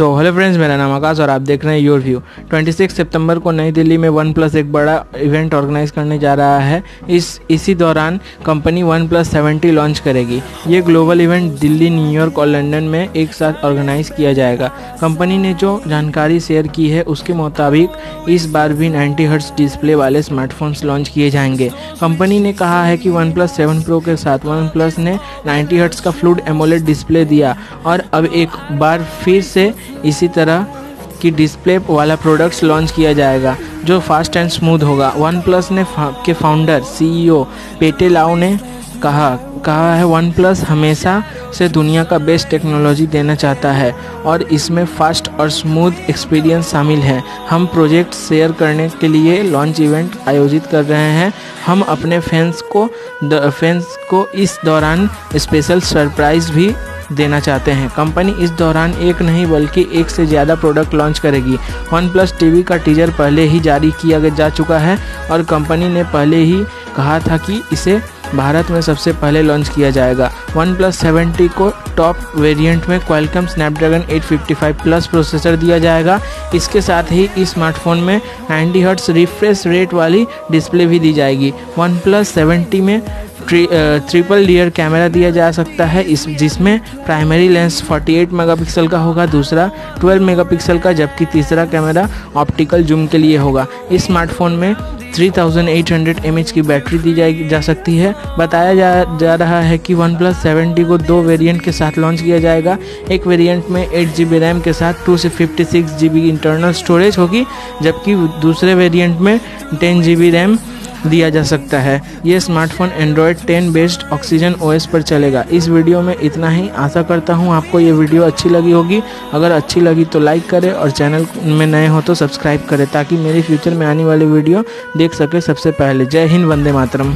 So hello friends, मेरा नाम आकाश और आप देख रहे हैं योर व्यू। 26 सितंबर को नई दिल्ली में वन प्लस एक बड़ा इवेंट ऑर्गेनाइज करने जा रहा है। इसी दौरान कंपनी OnePlus 70 लॉन्च करेगी। ये ग्लोबल इवेंट दिल्ली, न्यूयॉर्क और लंदन में एक साथ ऑर्गेनाइज किया जाएगा। कंपनी ने जो जानकारी शेयर की है उसके मुताबिक इस बार भी 90 हर्ट्ज डिस्प्ले वाले स्मार्टफोन्स लॉन्च किए जाएंगे। कंपनी ने कहा है कि OnePlus 7 Pro के साथ OnePlus ने 90 हर्ट्ज का फ्लूड एमोलेड डिस्प्ले दिया और अब एक बार फिर से इसी तरह की डिस्प्ले वाला प्रोडक्ट्स लॉन्च किया जाएगा जो फास्ट एंड स्मूथ होगा। OnePlus के फाउंडर CEO पेटे लाओ ने कहा है OnePlus हमेशा से दुनिया का बेस्ट टेक्नोलॉजी देना चाहता है और इसमें फास्ट और स्मूथ एक्सपीरियंस शामिल है। हम प्रोजेक्ट शेयर करने के लिए लॉन्च इवेंट आयोजित कर रहे हैं। हम अपने फैंस को इस दौरान स्पेशल सरप्राइज भी देना चाहते हैं। कंपनी इस दौरान एक नहीं बल्कि एक से ज़्यादा प्रोडक्ट लॉन्च करेगी। OnePlus TV का टीजर पहले ही जारी किया जा चुका है और कंपनी ने पहले ही कहा था कि इसे भारत में सबसे पहले लॉन्च किया जाएगा। OnePlus 70 को टॉप वेरिएंट में Qualcomm Snapdragon 855 प्लस प्रोसेसर दिया जाएगा। इसके साथ ही इस स्मार्टफोन में 90 हर्ट्ज रिफ्रेश रेट वाली डिस्प्ले भी दी जाएगी। OnePlus 70 में ट्रिपल रियर कैमरा दिया जा सकता है जिसमें प्राइमरी लेंस 48 मेगापिक्सल का होगा, दूसरा 12 मेगापिक्सल का, जबकि तीसरा कैमरा ऑप्टिकल जूम के लिए होगा। इस स्मार्टफोन में 3800 mAh की बैटरी दी जा सकती है। बताया जा रहा है कि OnePlus 70 को दो वेरिएंट के साथ लॉन्च किया जाएगा। एक वेरिएंट में 8GB रैम के साथ 2 से 56GB इंटरनल स्टोरेज होगी, जबकि दूसरे वेरिएंट में 10GB रैम दिया जा सकता है। ये smartphone Android 10 based oxygen OS पर चलेगा। इस वीडियो में इतना ही। आशा करता हूँ आपको ये वीडियो अच्छी लगी होगी। अगर अच्छी लगी तो लाइक करें और चैनल में नए हो तो सब्सक्राइब करें ताकि मेरे फ्यूचर में आने वाली वीडियो देख सके सबसे पहले। जय हिंद, वंदे मातरम।